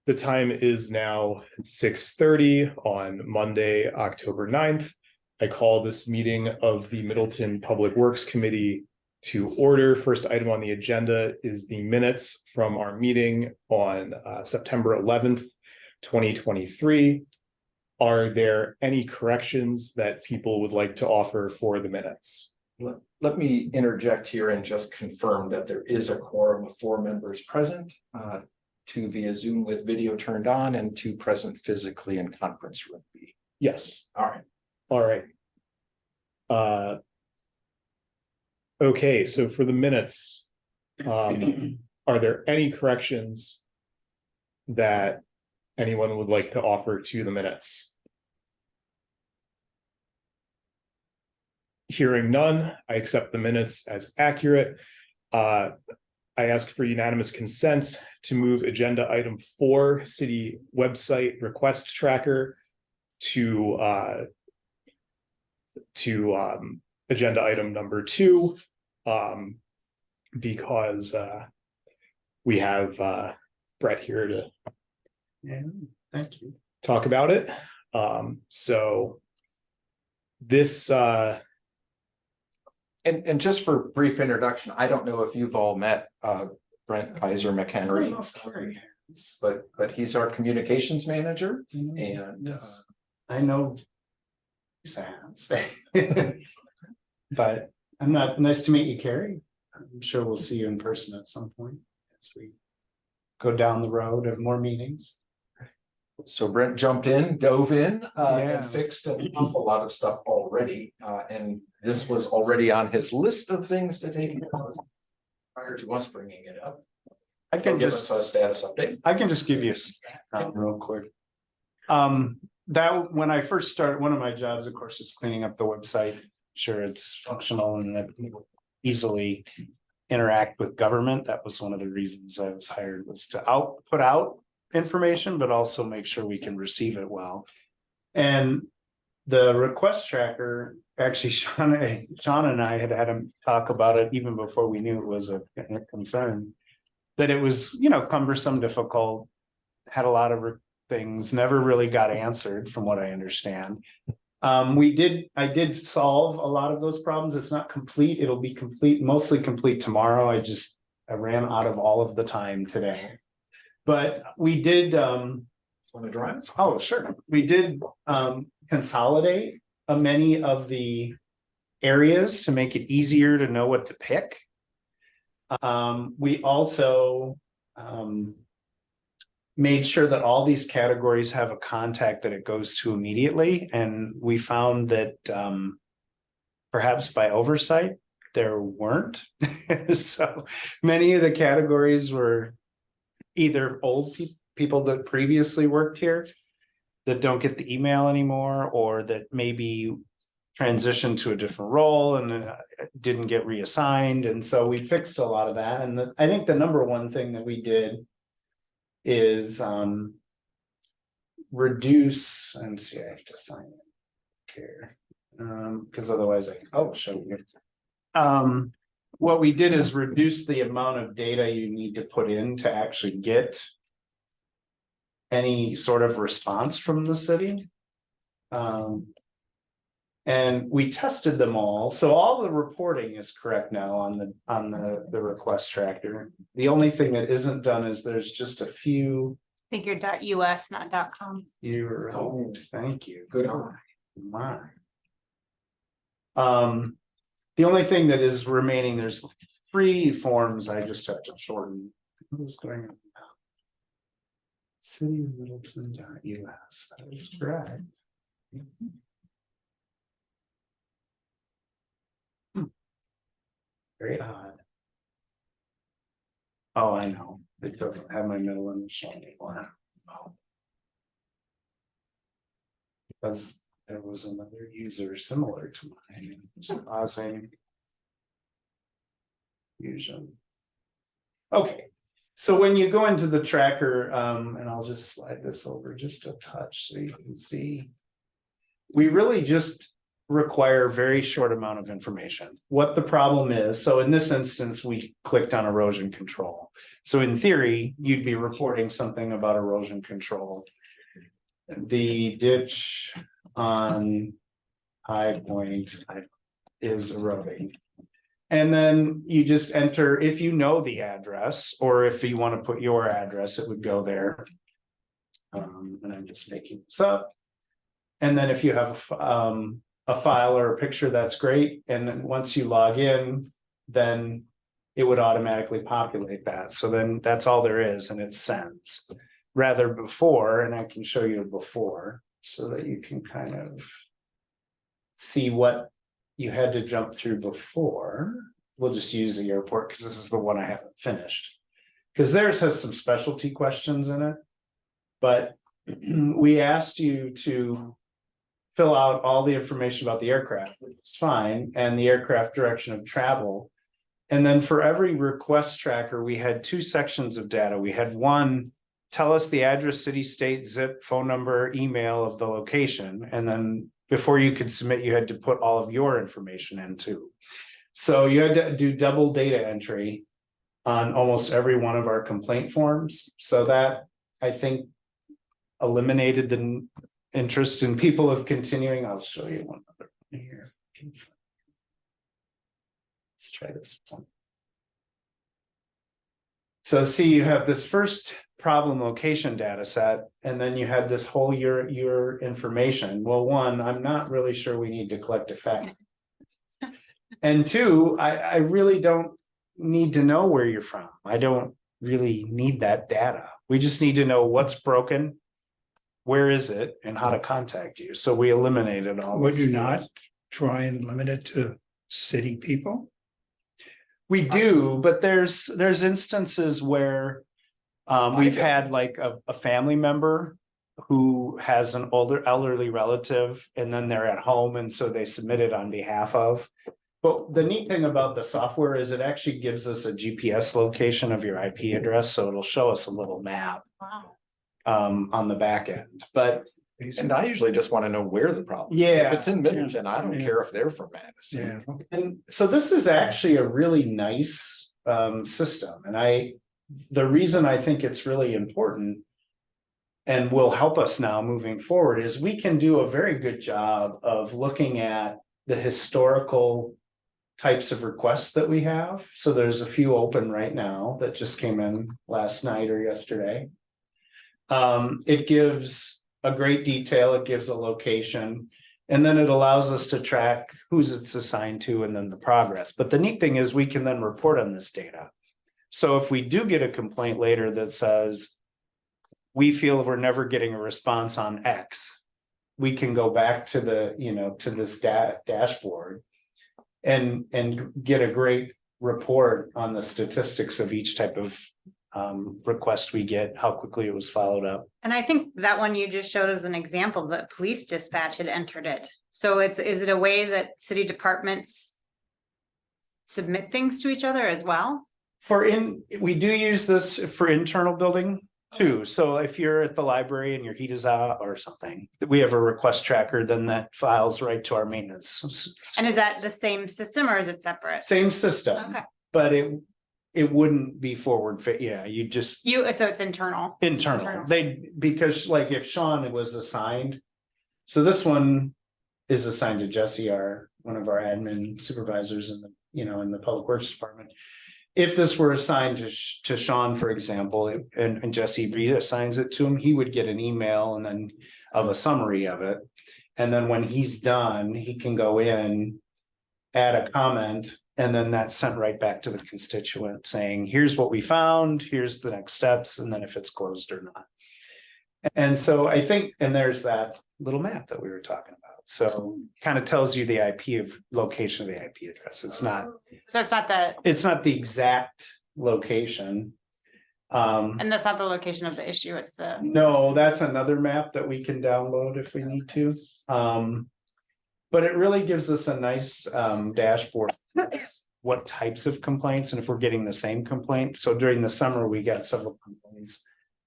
The time is now 6:30 on Monday, October 9th. I call this meeting of the Middleton Public Works Committee to order. First item on the agenda is the minutes from our meeting on September 11th, 2023. Are there any corrections that people would like to offer for the minutes? Let me interject here and just confirm that there is a quorum of 4 members present, 2 via Zoom with video turned on and 2 present physically in conference room B. Yes. All right. All right. Okay, so for the minutes, are there any corrections that anyone would like to offer to the minutes? Hearing none, I accept the minutes as accurate. I ask for unanimous consent to move agenda item 4, city website request tracker, to agenda item number 2, because we have Brett here to thank you. talk about it. So this And just for brief introduction, I don't know if you've all met Brent Kaiser McHenry, but he's our communications manager, and I know sounds. But I'm not. Nice to meet you, Carrie. I'm sure we'll see you in person at some point as we go down the road of more meetings. so Brent jumped in, dove in, Yeah. and fixed an awful lot of stuff already, and this was already on his list of things to take care of prior to us bringing it up. I can Give just us a status update. I can just give you some background real quick. That when I first started, one of my jobs, of course, is cleaning up the website. Sure, it's functional and that easily interact with government. That was one of the reasons I was hired, was to put out information, but also make sure we can receive it well. And the request tracker, actually, Sean and I had him talk about it even before we knew it was a concern. That it was, cumbersome, difficult, had a lot of things, never really got answered from what I understand. I did solve a lot of those problems. It's not complete. It'll be mostly complete tomorrow. I ran out of all of the time today. But we did, Want to drive? oh, sure. We did consolidate many of the areas to make it easier to know what to pick. We also made sure that all these categories have a contact that it goes to immediately. And we found that perhaps by oversight, there weren't. So many of the categories were either old people that previously worked here that don't get the email anymore, or that maybe transitioned to a different role and didn't get reassigned. And so we fixed a lot of that. And I think the number one thing that we did is reduce, and see, I have to sign it here because otherwise I'll show you. What we did is reduce the amount of data you need to put in to actually get any sort of response from the city. And we tested them all. So all the reporting is correct now on the request tracker. The only thing that isn't done is there's just a few. I think you're .us, not .com. You're right. Thank you. Good. My. The only thing that is remaining, there's 3 forms I just have to shorten. What's going on now? City of Middleton.us. That is correct. Very odd. Oh, I know. It doesn't have my middle initial anymore. Oh. Because there was another user similar to mine. Causing fusion. Okay. So when you go into the tracker, and I'll just slide this over just a touch so you can see. We really just require a very short amount of information. What the problem is, so in this instance, we clicked on erosion control. So in theory, you'd be reporting something about erosion control. The ditch on High Point is eroding. And then you just enter, if you know the address, or if you want to put your address, it would go there. And I'm just making this up. And then if you have a file or a picture, that's great. And then once you log in, then it would automatically populate that. So then that's all there is, and it sends. Rather before, and I can show you before so that you can kind of see what you had to jump through before. We'll just use the airport because this is the one I haven't finished. Because theirs has some specialty questions in it. But we asked you to fill out all the information about the aircraft, which is fine, and the aircraft direction of travel. And then for every request tracker, we had 2 sections of data. We had one, tell us the address, city, state, zip, phone number, email of the location. And then before you could submit, you had to put all of your information in too. So you had to do double data entry on almost every one of our complaint forms. So that, I think, eliminated the interest in people of continuing. I'll show you one other one here. Let's try this one. So see, you have this first problem location data set, and then you had this whole your information. Well, one, I'm not really sure we need to collect effect. And 2, I really don't need to know where you're from. I don't really need that data. We just need to know what's broken, where is it, and how to contact you. So we eliminated all. Would this. you not try and limit it to city people? We do, but there's instances where we've had like a family member who has an older elderly relative, and then they're at home, and so they submit it on behalf of. But the neat thing about the software is it actually gives us a GPS location of your IP address, so it'll show us a little map Wow. on the back end. But And I usually just want to know where the problem is. Yeah. If it's in Middleton, I don't Yeah. care if they're from Madison. Yeah. and so this is actually a really nice system, and the reason I think it's really important and will help us now moving forward is we can do a very good job of looking at the historical types of requests that we have. So there's a few open right now that just came in last night or yesterday. It gives a great detail, it gives a location, and then it allows us to track who's it's assigned to and then the progress. But the neat thing is we can then report on this data. So if we do get a complaint later that says, we feel we're never getting a response on X, we can go back to the, to this dashboard and get a great report on the statistics of each type of request we get, how quickly it was followed up. And I think that one you just showed as an example, that police dispatch had entered it. So is it a way that city departments submit things to each other as well? We do use this for internal building too. So if you're at the library and your heat is out or something, we have a request tracker, then that files right to our maintenance. And is that the same system or is it separate? Same system, Okay, but it wouldn't be forward fit. Yeah, you just so it's internal. internal. Because like if Sean was assigned, so this one is assigned to Jesse, one of our admin supervisors in the public works department. If this were assigned to Sean, for example, and Jesse reassigns it to him, he would get an email and then of a summary of it. And then when he's done, he can go in, add a comment, and then that's sent right back to the constituent saying, here's what we found, here's the next steps, and then if it's closed or not. And so I think, and there's that little map that we were talking about. So kind of tells you the location of the IP address. It's not the exact location. And that's not the location of the issue, it's the. No, that's another map that we can download if we need to. But it really gives us a nice dashboard. What types of complaints, and if we're getting the same complaint. So during the summer, we got several complaints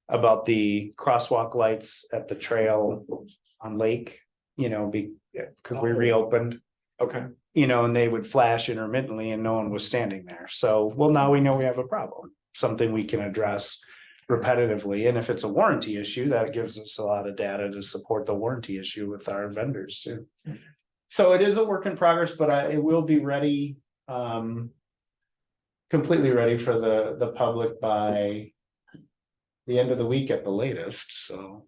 about the crosswalk lights at the trail on Lake, because we reopened. Okay. You know, and they would flash intermittently and no one was standing there. So, well, now we know we have a problem, something we can address repetitively. And if it's a warranty issue, that gives us a lot of data to support the warranty issue with our vendors too. So it is a work in progress, but it will be ready, completely ready for the public by the end of the week at the latest, so.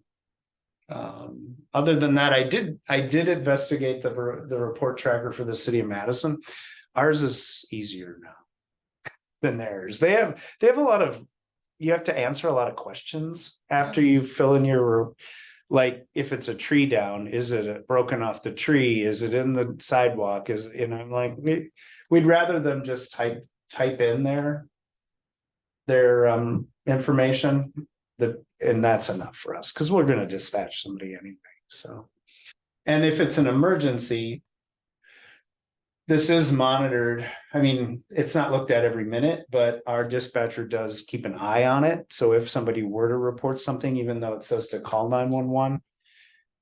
Other than that, I did investigate the report tracker for the city of Madison. Ours is easier now than theirs. They have a lot of, you have to answer a lot of questions after you fill in your, like, if it's a tree down, is it broken off the tree? Is it in the sidewalk? And I'm like, we'd rather them just type in their information. And that's enough for us, because we're going to dispatch somebody anyway. So, and if it's an emergency, this is monitored. I mean, it's not looked at every minute, but our dispatcher does keep an eye on it. So if somebody were to report something, even though it says to call 911,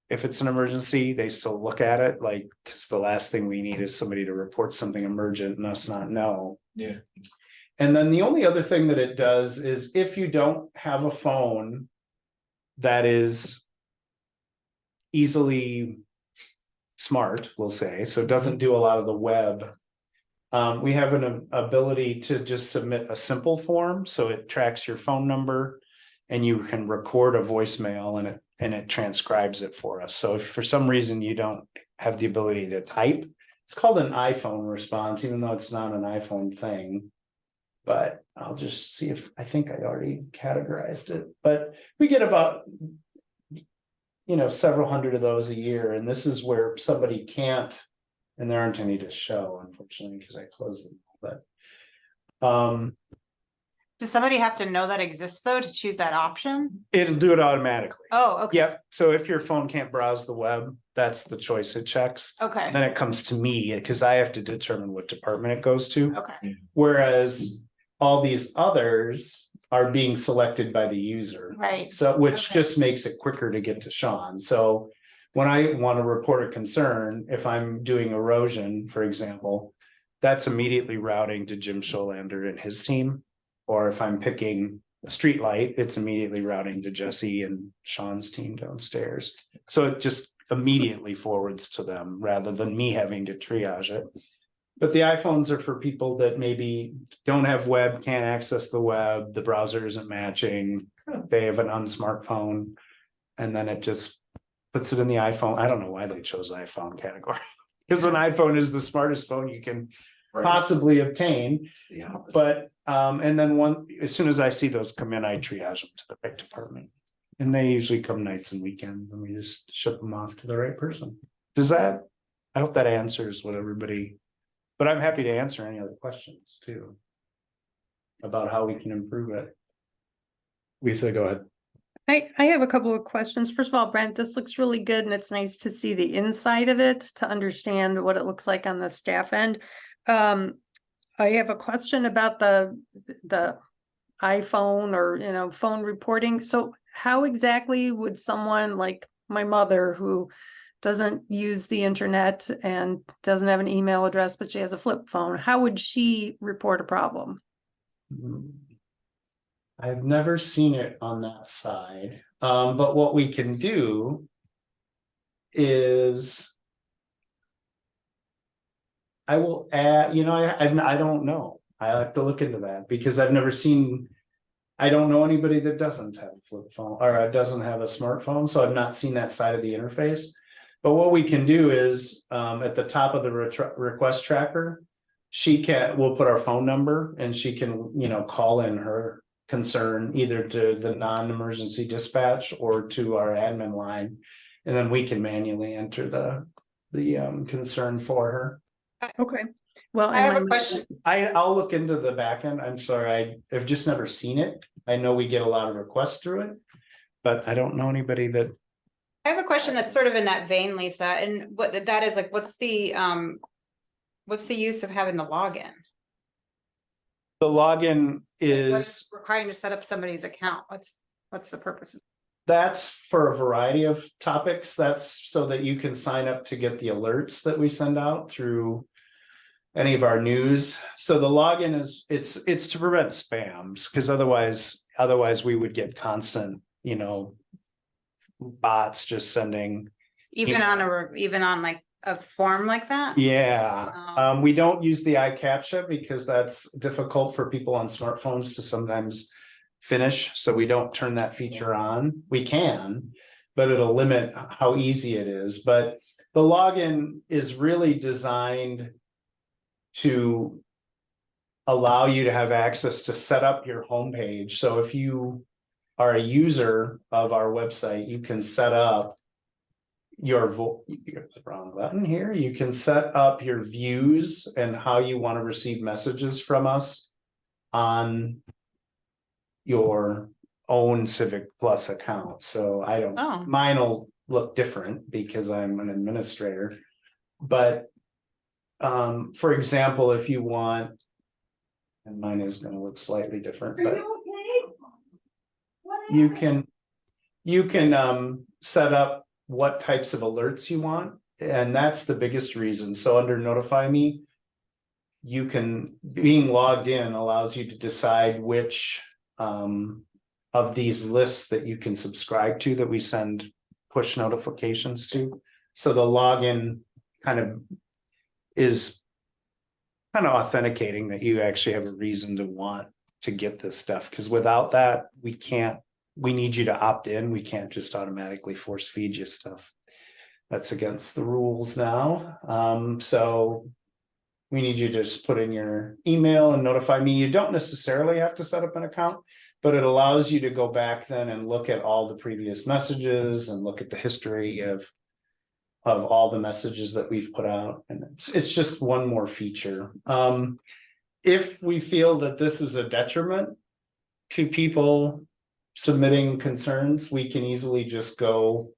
if it's an emergency, they still look at it, like, because the last thing we need is somebody to report something emergent and us not know. Yeah. And then the only other thing that it does is if you don't have a phone that is easily smart, we'll say, so it doesn't do a lot of the web. We have an ability to just submit a simple form, so it tracks your phone number and you can record a voicemail and it transcribes it for us. So if for some reason you don't have the ability to type, it's called an iPhone response, even though it's not an iPhone thing. But I'll just see if I think I already categorized it, but we get about, several hundred of those a year. And this is where somebody can't, and there aren't any to show, unfortunately, because I closed them. But Does somebody have to know that exists though to choose that option? it'll do it automatically. Oh, okay. Yep. So if your phone can't browse the web, that's the choice it checks. Okay, Then it comes to me because I have to determine what department it goes to. okay, Whereas all these others are being selected by the user. right. So, which Okay. just makes it quicker to get to Sean. So when I want to report a concern, if I'm doing erosion, for example, that's immediately routing to Jim Scholander and his team. Or if I'm picking a street light, it's immediately routing to Jesse and Sean's team downstairs. So it just immediately forwards to them rather than me having to triage it. But the iPhones are for people that maybe don't have web, can't access the web, the browser isn't matching, they have an unsmartphone, and then it just puts it in the iPhone. I don't know why they chose iPhone category. Because an iPhone is the smartest phone you can possibly obtain. But and then as soon as I see those come in, I triage them to the right department. And they usually come nights and weekends, and we just ship them off to the right person. I hope that answers what everybody. But I'm happy to answer any other questions too. About how we can improve it. Lisa, go ahead. I have a couple of questions. First of all, Brent, this looks really good and it's nice to see the inside of it to understand what it looks like on the staff end. I have a question about the iPhone or, phone reporting. So how exactly would someone like my mother who doesn't use the internet and doesn't have an email address, but she has a flip phone, how would she report a problem? I've never seen it on that side. But what we can do is I will add, I don't know. I have to look into that because I've never seen, I don't know anybody that doesn't have a flip phone or doesn't have a smartphone. So I've not seen that side of the interface. But what we can do is at the top of the request tracker, we'll put our phone number and she can, call in her concern either to the non-emergency dispatch or to our admin line. And then we can manually enter the concern for her. Okay, well, I have a question. I'll look into the back end. I'm sorry, I've just never seen it. I know we get a lot of requests through it, but I don't know anybody that. I have a question that's sort of in that vein, Lisa, and what that is like, what's the use of having the login? The login What's is, requiring to set up somebody's account? What's the purpose? That's for a variety of topics. That's so that you can sign up to get the alerts that we send out through any of our news. So the login is, it's to prevent spams, because otherwise we would get constant, bots just sending. Even on like a form like that? Yeah, Oh. we don't use the iCaptcha because that's difficult for people on smartphones to sometimes finish, so we don't turn that feature on. We can, but it'll limit how easy it is. But the login is really designed to allow you to have access to set up your homepage. So if you are a user of our website, you can set up your the wrong button here. You can set up your views and how you want to receive messages from us on your own Civic Plus account. So Oh. mine will look different because I'm an administrator. But for example, if you want, and mine is going to look slightly different, but you can set up what types of alerts you want, and that's the biggest reason. So under Notify Me, being logged in allows you to decide which of these lists that you can subscribe to that we send push notifications to. So the login kind of is kind of authenticating that you actually have a reason to want to get this stuff, because without that, we need you to opt in. We can't just automatically force feed you stuff. That's against the rules now. So we need you to just put in your email and Notify Me. You don't necessarily have to set up an account, but it allows you to go back then and look at all the previous messages and look at the history of all the messages that we've put out. And it's just one more feature. If we feel that this is a detriment to people submitting concerns, we can easily just go.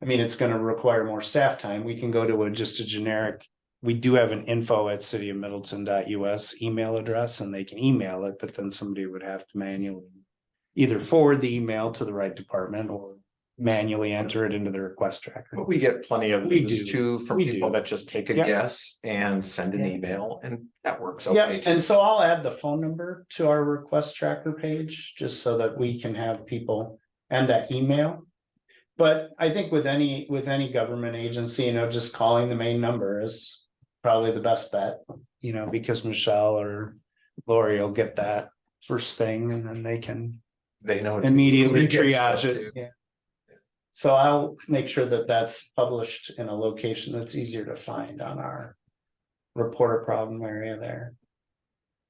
I mean, it's going to require more staff time. We can go to just a generic. We do have an info@cityofmiddleton.us email address, and they can email it, but then somebody would have to manually either forward the email to the right department or manually enter it into the request tracker. But we get plenty of We these do. too from We people do. that just take a Yeah. guess and send an email, and that works Yeah, okay too. and so I'll add the phone number to our request tracker page, just so that we can have people and that email. But I think with any government agency, just calling the main number is probably the best bet, because Michelle or Lori will get that first thing, and then they can They know immediately who to get triage stuff it. to. Yeah. So I'll make sure that that's published in a location that's easier to find on our reporter problem area there.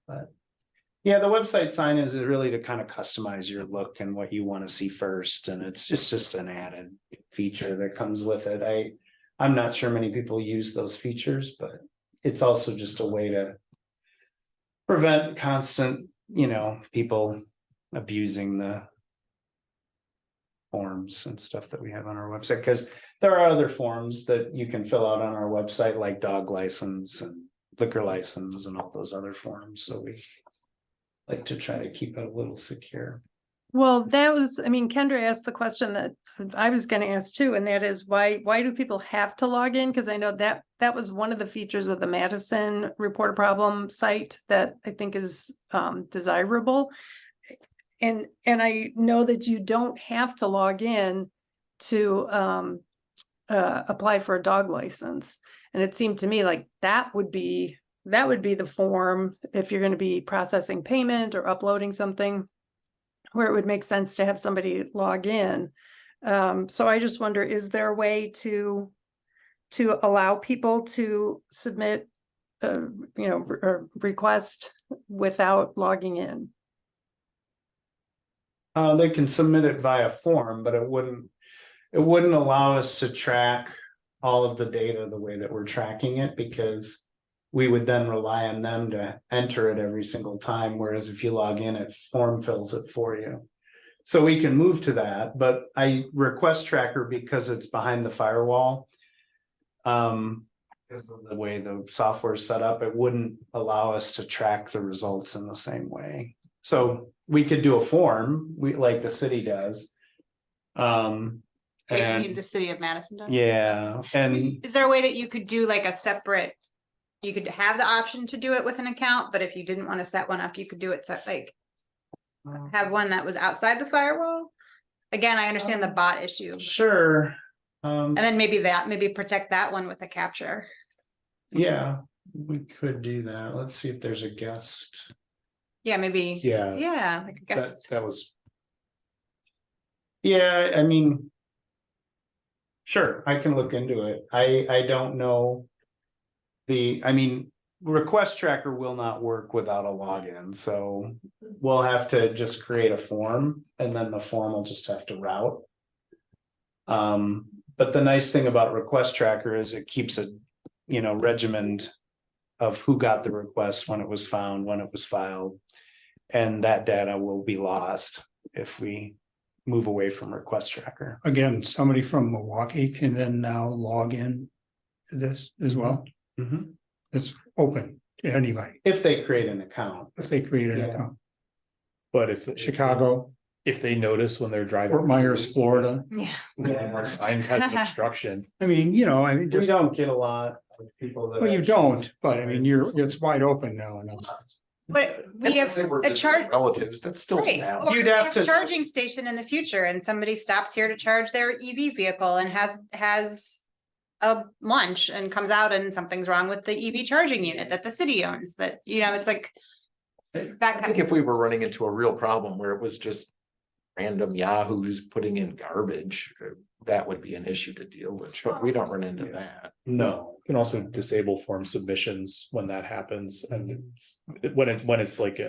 But yeah, the website sign is really to kind of customize your look and what you want to see first. And it's just an added feature that comes with it. I'm not sure many people use those features, but it's also just a way to prevent constant, people abusing the forms and stuff that we have on our website, because there are other forms that you can fill out on our website, like dog license and liquor license and all those other forms. So we like to try to keep it a little secure. Well, Kendra asked the question that I was gonna ask too, and that is why do people have to log in? Because I know that was one of the features of the Madison Report a Problem site that I think is desirable. And I know that you don't have to log in to apply for a dog license. And it seemed to me like that would be the form if you're going to be processing payment or uploading something, where it would make sense to have somebody log in. So I just wonder, is there a way to allow people to submit a request without logging in? They can submit it via form, but it wouldn't allow us to track all of the data the way that we're tracking it, because we would then rely on them to enter it every single time. Whereas if you log in, it form fills it for you. So we can move to that, but request tracker, because it's behind the firewall. Because of the way the software is set up, it wouldn't allow us to track the results in the same way. So we could do a form, like the city does, Wait, you mean And the city of Madison does? yeah, and Is there a way that you could do like a separate? You could have the option to do it with an account, but if you didn't want to set one up, you could do it like have one that was outside the firewall. Again, I understand the bot issue, sure. and then maybe protect that one with a capture. Yeah, we could do that. Let's see if there's a guest. Yeah, maybe. Yeah. Yeah, like I That, guess. that was. Yeah, I mean. Sure, I can look into it. I don't know. I mean, request tracker will not work without a login, so we'll have to just create a form and then the form will just have to route. But the nice thing about request tracker is it keeps a, regiment of who got the request, when it was found, when it was filed. And that data will be lost if we move away from request tracker. Again, somebody from Milwaukee can then now log in to this as well. Mhm. It's open to anybody If they create an account. if they create an Yeah. account. But if Chicago, if they notice when they're driving. Fort Myers, Florida. Yeah. Our signs has an obstruction. I mean, We just, don't get a lot of people that. well, you actually- don't, but I mean, it's wide open now. But we have They were a just chart. relatives, that's still Right, now. or You'd we have have to- a charging station in the future and somebody stops here to charge their EV vehicle and has a lunch and comes out and something's wrong with the EV charging unit that the city owns, that, it's like. That I kind think of, if we were running into a real problem where it was just random yahoos putting in garbage, that would be an issue to deal with, but we don't run into that. No, You can also disable form submissions when that happens, and when it's like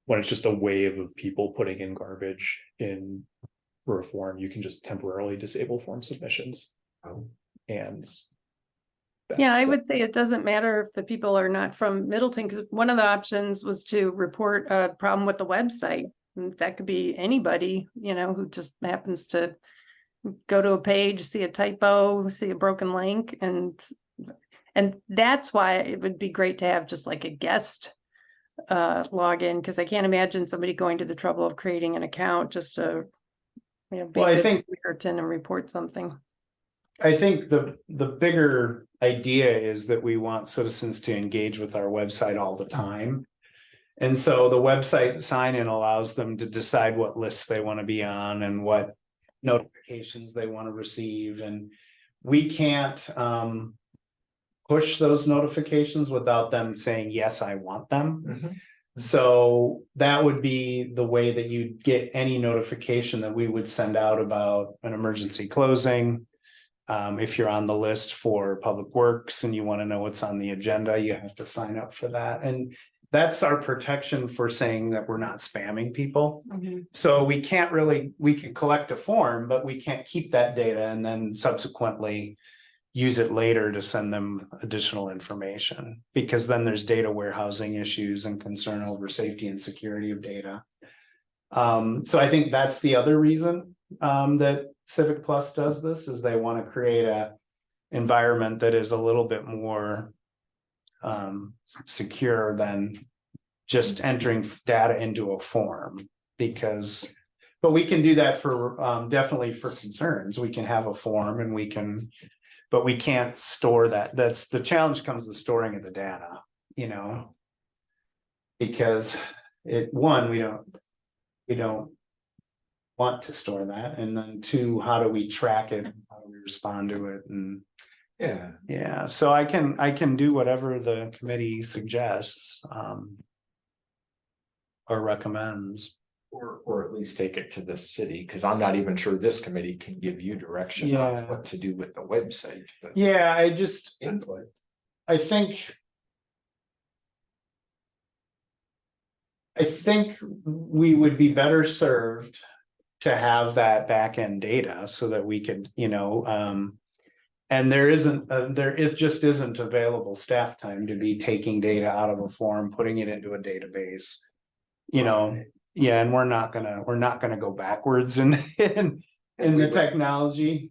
when it's just a wave of people putting in garbage in for a form, you can just temporarily disable form submissions. And Yeah, I that's- would say it doesn't matter if the people are not from Middleton, because one of the options was to report a problem with the website. And that could be anybody, who just happens to go to a page, see a typo, see a broken link, and that's why it would be great to have just like a guest login, because I can't imagine somebody going to the trouble of creating an account just to be Well, I good think- Samaritan and report something. I think the bigger idea is that we want citizens to engage with our website all the time. And so the website sign-in allows them to decide what lists they want to be on and what notifications they want to receive, and we can't push those notifications without them saying, yes, I want them. So that would be the way that you'd get any notification that we would send out about an emergency closing. If you're on the list for Public Works and you want to know what's on the agenda, you have to sign up for that. And that's our protection for saying that we're not spamming people. So we can collect a form, but we can't keep that data and then subsequently use it later to send them additional information, because then there's data warehousing issues and concern over safety and security of data. So I think that's the other reason that Civic Plus does this, is they want to create a environment that is a little bit more secure than just entering data into a form, but we can do that for definitely for concerns. We can have a form and but we can't store that. That's the challenge, comes the storing of the data, because we don't want to store that. And then two, how do we track it? How do we respond to it? And yeah, so I can do whatever the committee suggests or recommends. Or at least take it to the city, because I'm not even sure this committee can give you direction Yeah. on what to do with the website. But Yeah, input. I think we would be better served to have that back end data so that we could, and there just isn't available staff time to be taking data out of a form, putting it into a database. Yeah, and we're not gonna go backwards in the technology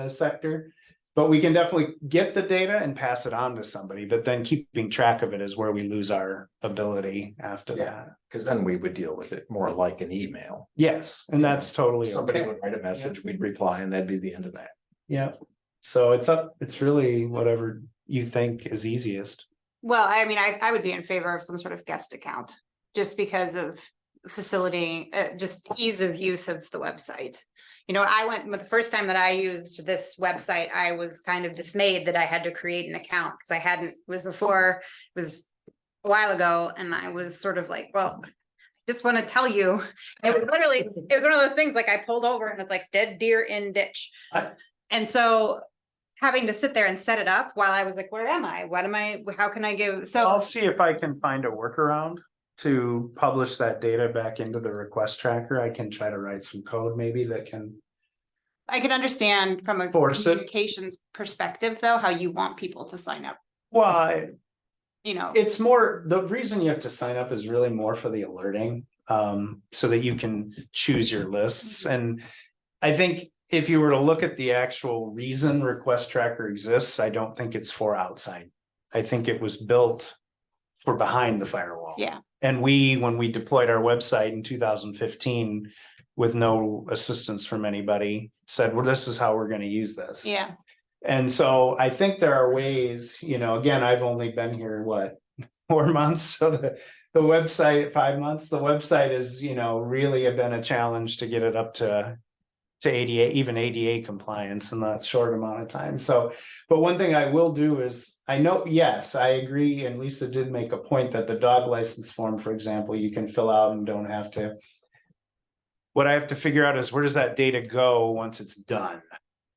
sector. But we can definitely get the data and pass it on to somebody, but then keeping track of it is where we lose our ability after Yeah. that. Because then we would deal with it more like an email. Yes, and that's totally Somebody okay. would write a message, we'd reply, and that'd be the end of that. Yeah. So it's really whatever you think is easiest. Well, I mean, I would be in favor of some sort of guest account, just because of facility, just ease of use of the website. You know, the first time that I used this website, I was kind of dismayed that I had to create an account, because it was a while ago, and I was sort of like, well, just want to tell you, it was one of those things, like I pulled over and it was like dead deer in ditch. And so having to sit there and set it up while I was like, where am I? How can I give? So I'll see if I can find a workaround to publish that data back into the request tracker. I can try to write some code maybe that can. I could understand from a Force it. communications perspective, though, how you want people to sign up, Well, you know. it's more, the reason you have to sign up is really more for the alerting, so that you can choose your lists. And I think if you were to look at the actual reason request tracker exists, I don't think it's for outside. I think it was built for behind the firewall. Yeah. And when we deployed our website in 2015 with no assistance from anybody, said, well, this is how we're going to use this. Yeah. And so I think there are ways, again, I've only been here, 4 months. So the website, 5 months, the website is, really been a challenge to get it up to ADA, even ADA compliance in that short amount of time. So, but one thing I will do is, I know, yes, I agree. And Lisa did make a point that the dog license form, for example, you can fill out and don't have to. What I have to figure out is, where does that data go once it's done?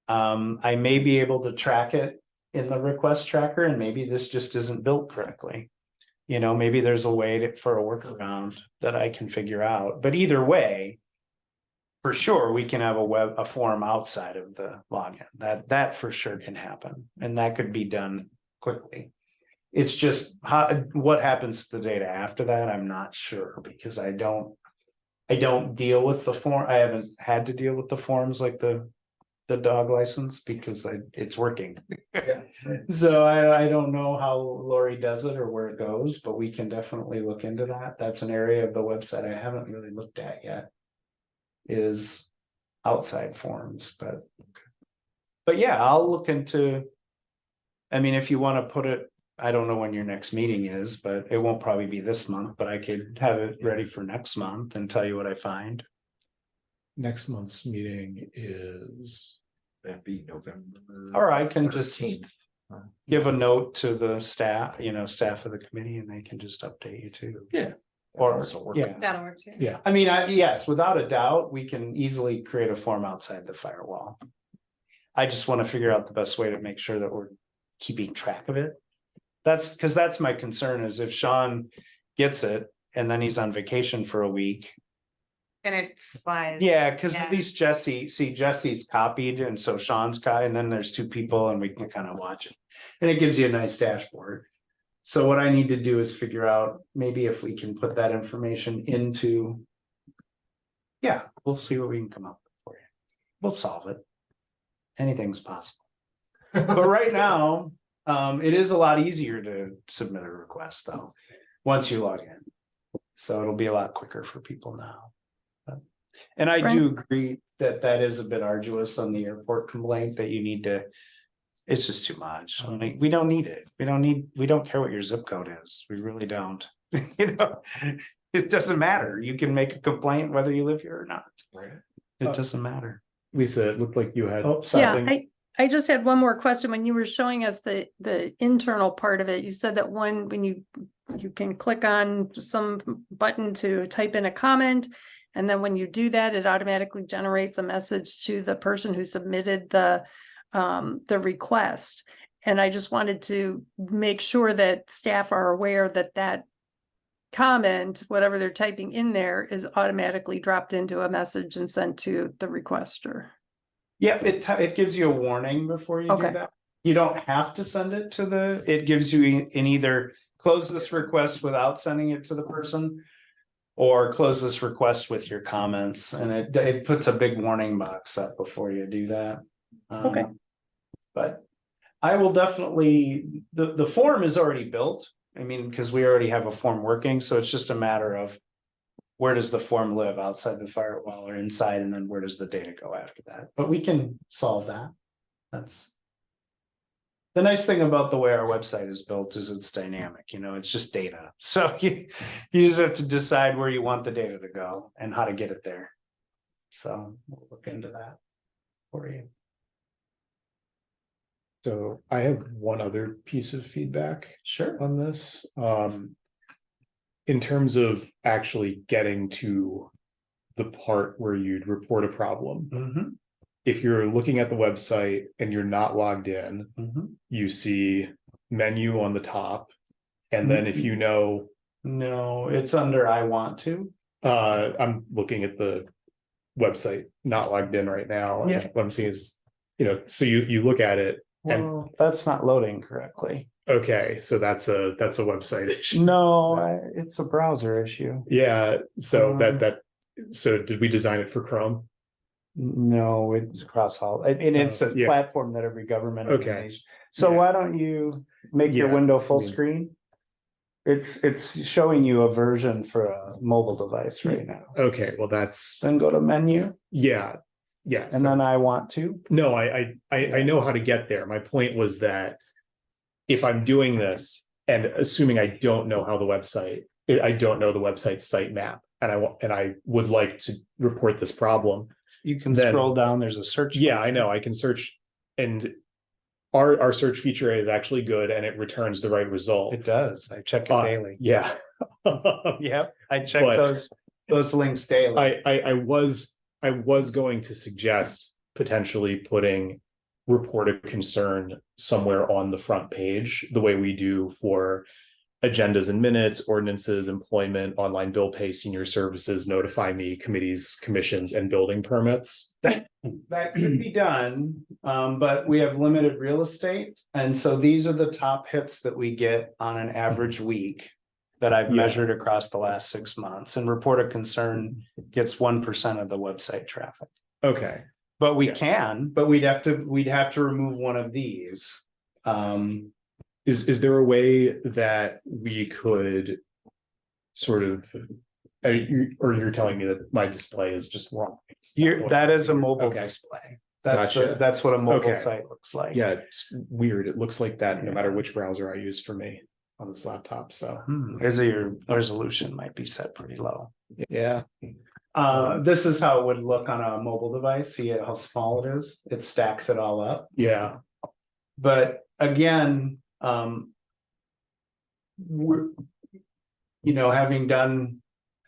I may be able to track it in the request tracker, and maybe this just isn't built correctly. Maybe there's a way for a workaround that I can figure out, but either way, for sure, we can have a form outside of the login. That for sure can happen, and that could be done quickly. It's just what happens to the data after that, I'm not sure, because I don't deal with the form. I haven't had to deal with the forms like the dog license, because it's working. Yeah. So I don't know how Lori does it or where it goes, but we can definitely look into that. That's an area of the website I haven't really looked at yet, is outside forms, but yeah, I'll look into. I mean, if you want to put it, I don't know when your next meeting is, but it won't probably be this month, but I could have it ready for next month and tell you what I find. Next month's meeting is. That'd be November. Or I can just 13th. give a note to the staff, staff of the committee, and they can just update you too. Yeah. Or, Also work. yeah. That'll work too. Yeah. I mean, yes, without a doubt, we can easily create a form outside the firewall. I just want to figure out the best way to make sure that we're keeping track of it. That's because that's my concern, is if Sean gets it and then he's on vacation for a week. And it flies. Yeah, because Yeah. at least Jesse's copied, and so Sean's copied, and then there's 2 people and we can kind of watch it. And it gives you a nice dashboard. So what I need to do is figure out maybe if we can put that information into. Yeah, we'll see what we can come up with for you. We'll solve it. Anything's possible. But right now, it is a lot easier to submit a request though, once you log in. So it'll be a lot quicker for people now. And I do agree that is a bit arduous on the airport complaint, that you need to. It's just too much. I mean, we don't need it. We don't care what your zip code is. We really don't. It doesn't matter. You can make a complaint whether you live here or not. Right. It doesn't matter. Lisa, it looked like you had Oh, something. Yeah, I just had one more question. When you were showing us the internal part of it, you said that when you can click on some button to type in a comment, and then when you do that, it automatically generates a message to the person who submitted the request. And I just wanted to make sure that staff are aware that comment, whatever they're typing in there, is automatically dropped into a message and sent to the requester. Yeah, it gives you a warning before you do Okay. that. You don't have to send it to it gives you in either close this request without sending it to the person, or close this request with your comments, and it puts a big warning box up before you do that. Okay. But I will definitely, the form is already built. I mean, because we already have a form working, so it's just a matter of where does the form live, outside the firewall or inside, and then where does the data go after that? But we can solve that. That's the nice thing about the way our website is built is it's dynamic, it's just data. So you just have to decide where you want the data to go and how to get it there. So we'll look into that for you. So I have one other piece of feedback Sure. on this. In terms of actually getting to the part where you'd report a problem. Mm-hmm. If you're looking at the website and you're not logged in, Mm-hmm. you see menu on the top. And then if you know, No, it's under I want to. I'm looking at the website, not logged in right now. And Yeah. what I'm seeing is, so you look at it. Well, that's not loading correctly. Okay, so that's a website issue. No, it's a browser issue. Yeah, so so did we design it for Chrome? No, it's across all, and it's a Yeah. platform that every government. Okay. organization- So Yeah. why don't you make your Yeah, window full I mean- screen? It's showing you a version for a mobile device right now. Okay, well that's, Then go to menu yeah, and then I want to. no, I know how to get there. My point was that if I'm doing this and assuming I don't know how I don't know the website sitemap, and I would like to report this problem. You can Then- scroll down, there's a search. Yeah, I function. know, I can search, and our search feature is actually good and it returns the right result. It does. I check it daily. Yeah. Yep, I check But- those links daily. I was going to suggest potentially putting report a concern somewhere on the front page, the way we do for agendas and minutes, ordinances, employment, online bill pay, senior services, notify me, committees, commissions, and building permits. That could be done, but we have limited real estate, and so these are the top hits that we get on an average week. That I've Yeah. measured across the last 6 months, and report a concern gets 1% of the website traffic. Okay, But we Yeah. can, but we'd have to remove one of these. is there a way that we could sort of, or you're telling me that my display is just wrong? That is a mobile Okay. display. Gotcha. That's what a mobile Okay. site looks like. Yeah, it's weird. It looks like that no Yeah. matter which browser I use for me on this laptop, so. Here's your resolution might be set pretty low. Yeah. This is how it would look on a mobile device. See how small it is? It stacks it all up. Yeah, But again, we're,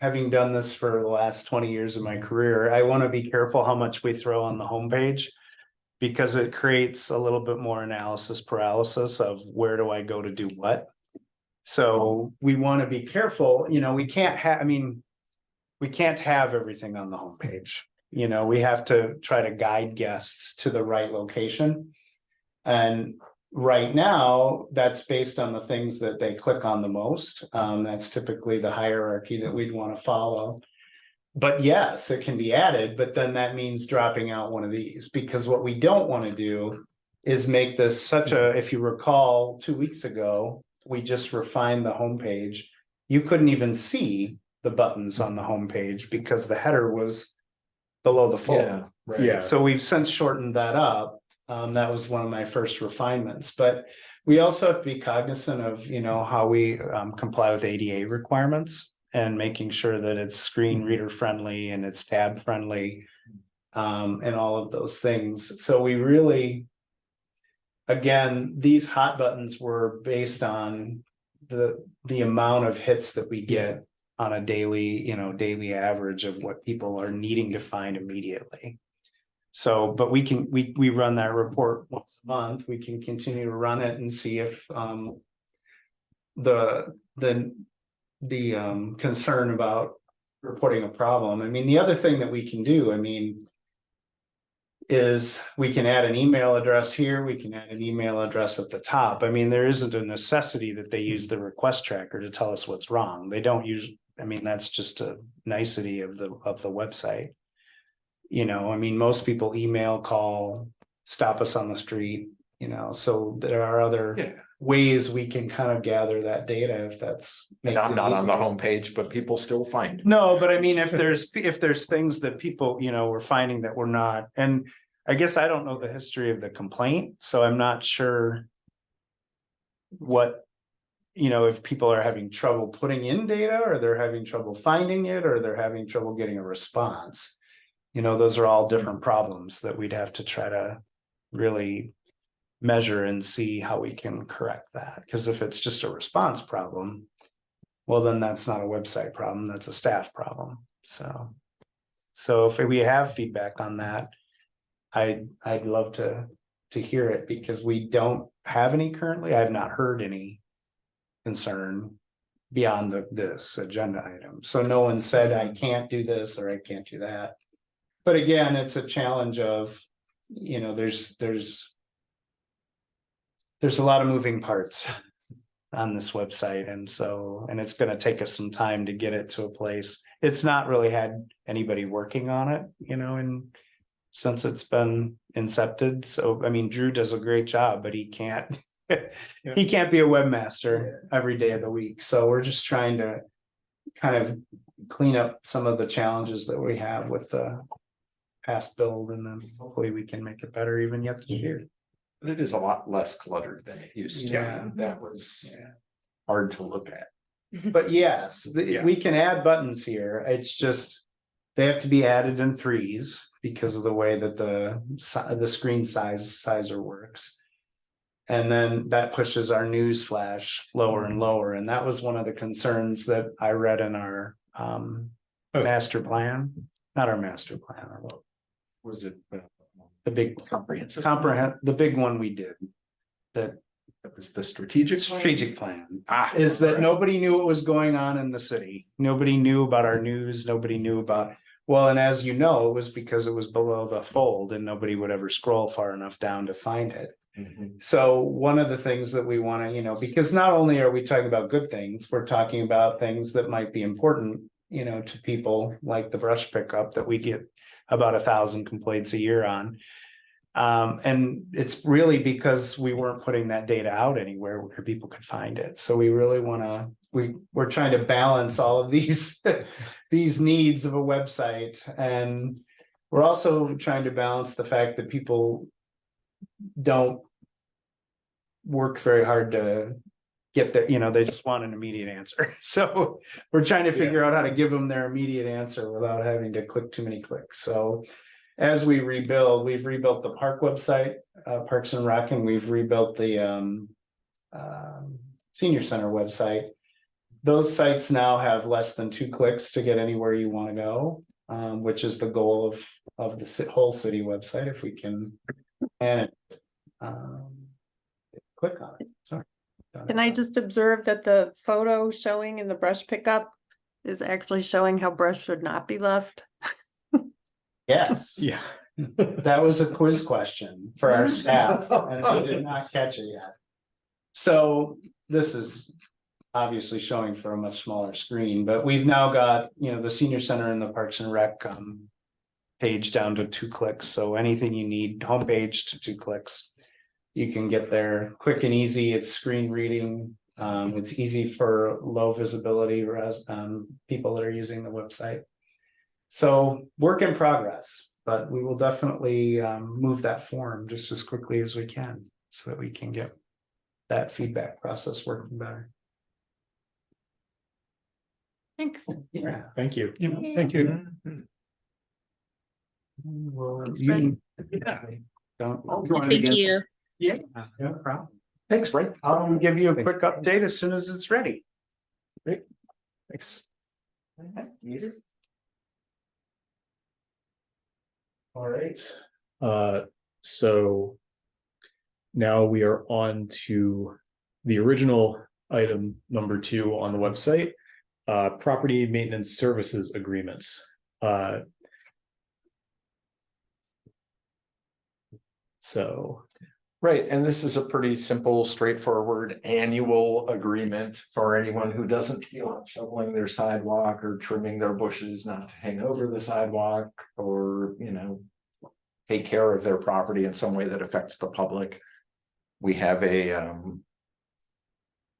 having done this for the last 20 years of my career, I want to be careful how much we throw on the homepage. Because it creates a little bit more analysis paralysis of where do I go to do what. So we want to be careful, we can't have everything on the homepage. We have to try to guide guests to the right location. And right now, that's based on the things that they click on the most. That's typically the hierarchy that we'd want to follow. But yes, it can be added, but then that means dropping out one of these, because what we don't want to do is make this such a, if you recall, 2 weeks ago, we just refined the homepage. You couldn't even see the buttons on the homepage because the header was below the fold. Yeah, right. Yeah. So we've since shortened that up. That was one of my first refinements, but we also have to be cognizant of, how we comply with ADA requirements and making sure that it's screen reader friendly and it's tab friendly, and all of those things. So we really, again, these hot buttons were based on the amount of hits that we get on a daily average of what people are needing to find immediately. So, but we run that report once a month. We can continue to run it and see if the concern about reporting a problem. I mean, the other thing that we can do, is we can add an email address here. We can add an email address at the top. I mean, there isn't a necessity that they use the request tracker to tell us what's wrong. They don't use, that's just a nicety of the website. Most people email, call, stop us on the street, You know, so there are other Yeah. ways we can kind of gather that data if that's. And makes I'm it not on the easier. homepage, but people still find it. No, but I mean, if there's things that people, you know, we're finding that we're not, and I guess I don't know the history of the complaint, so I'm not sure. What, you know, if people are having trouble putting in data, or they're having trouble finding it, or they're having trouble getting a response. You know, those are all different problems that we'd have to try to really measure and see how we can correct that, because if it's just a response problem. Well, then that's not a website problem, that's a staff problem, so. So if we have feedback on that. I'd love to hear it, because we don't have any currently, I've not heard any. Concern beyond this agenda item, so no one said I can't do this or I can't do that. But again, it's a challenge of, you know, there's a lot of moving parts on this website, and so, and it's gonna take us some time to get it to a place. It's not really had anybody working on it, you know, and since it's been incepted, so, I mean, Drew does a great job, but he can't. He can't be a webmaster every day of the week, so we're just trying to kind of clean up some of the challenges that we have with the past build, and then hopefully we can make it better even yet this year. But it is a lot less cluttered than it used to. Yeah. And that was Yeah. hard to look at. But yes, Yeah. we can add buttons here, it's just they have to be added in threes because of the way that the screen sizer works. And then that pushes our news flash lower and lower, and that was one of the concerns that I read in our master plan, not our master plan, or what Was it the big comprehensive? the big one we did. That was the strategic plan? strategic plan Ah, is that right. nobody knew what was going on in the city. Nobody knew about our news, nobody knew about, well, and as you know, it was because it was below the fold and nobody would ever scroll far enough down to find it. Mhm. So one of the things that we want to, you know, because not only are we talking about good things, we're talking about things that might be important, you know, to people, like the brush pickup that we get about 1,000 complaints a year on. And it's really because we weren't putting that data out anywhere where people could find it. So we really want to, we're trying to balance all of these, these needs of a website. And we're also trying to balance the fact that people don't work very hard to get there, you know, they just want an immediate answer. So we're trying to figure out how to give them their immediate answer without having to click too many clicks. So as we rebuild, we've rebuilt the park website, Parks and Rec, and we've rebuilt the senior center website. Those sites now have less than 2 clicks to get anywhere you want to go, which is the goal of the whole city website, if we can. And click on it. Sorry. Can I just observe that the photo showing in the brush pickup is actually showing how brush should not be left? Yes, Yeah. that was a quiz question for our staff, and they did not catch it yet. So this is obviously showing for a much smaller screen, but we've now got, you know, the senior center and the Parks and Rec page down to 2 clicks. So anything you need, homepage to 2 clicks. You can get there quick and easy. It's screen reading. It's easy for low visibility people that are using the website. So work in progress, but we will definitely move that form just as quickly as we can so that we can get that feedback process working better. Thanks. Yeah. Thank you. Thank you. Well, Thanks, you Yeah. don't. Thank you. Yeah, no problem. Thanks, Brent. I'll give you a quick update as soon as it's ready. Thanks. All right. So now we are on to the original item number 2 on the website, property maintenance services agreements. So Right, and this is a pretty simple, straightforward annual agreement for anyone who doesn't feel like shoveling their sidewalk or trimming their bushes not to hang over the sidewalk, or, you know, take care of their property in some way that affects the public. We have a,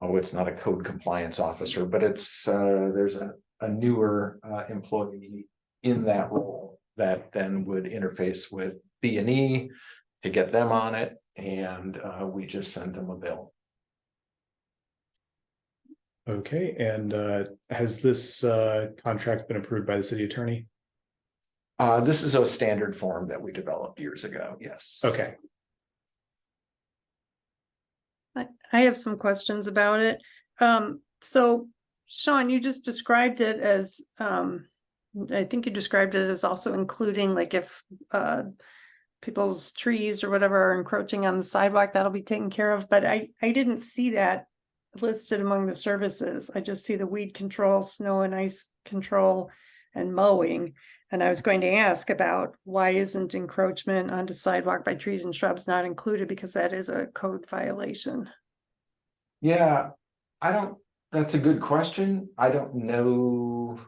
oh, it's not a code compliance officer, but it's, there's a newer employee in that role that then would interface with B&E to get them on it, and we just send them a bill. Okay, and has this contract been approved by the city attorney? This is a standard form that we developed years ago, yes. Okay, I have some questions about it. So Sean, you just described it as, I think you described it as also including like if people's trees or whatever are encroaching on the sidewalk, that'll be taken care of, but I didn't see that listed among the services. I just see the weed control, snow and ice control, and mowing. And I was going to ask about why isn't encroachment onto sidewalk by trees and shrubs not included, because that is a code violation. Yeah, that's a good question. I don't know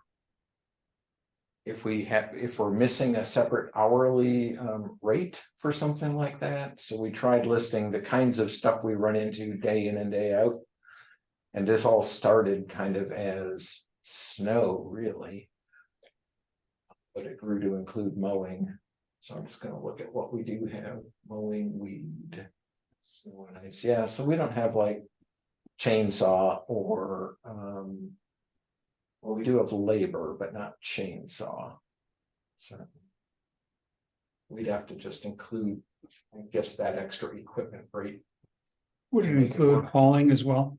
if we're missing a separate hourly rate for something like that. So we tried listing the kinds of stuff we run into day in and day out. And this all started kind of as snow, really. But it grew to include mowing. So I'm just gonna look at what we do have: mowing, weed, snow and ice. Yeah, so we don't have like chainsaw or well, we do have labor, but not chainsaw. So we'd have to just include, I guess, that extra equipment rate. Would it include hauling as well?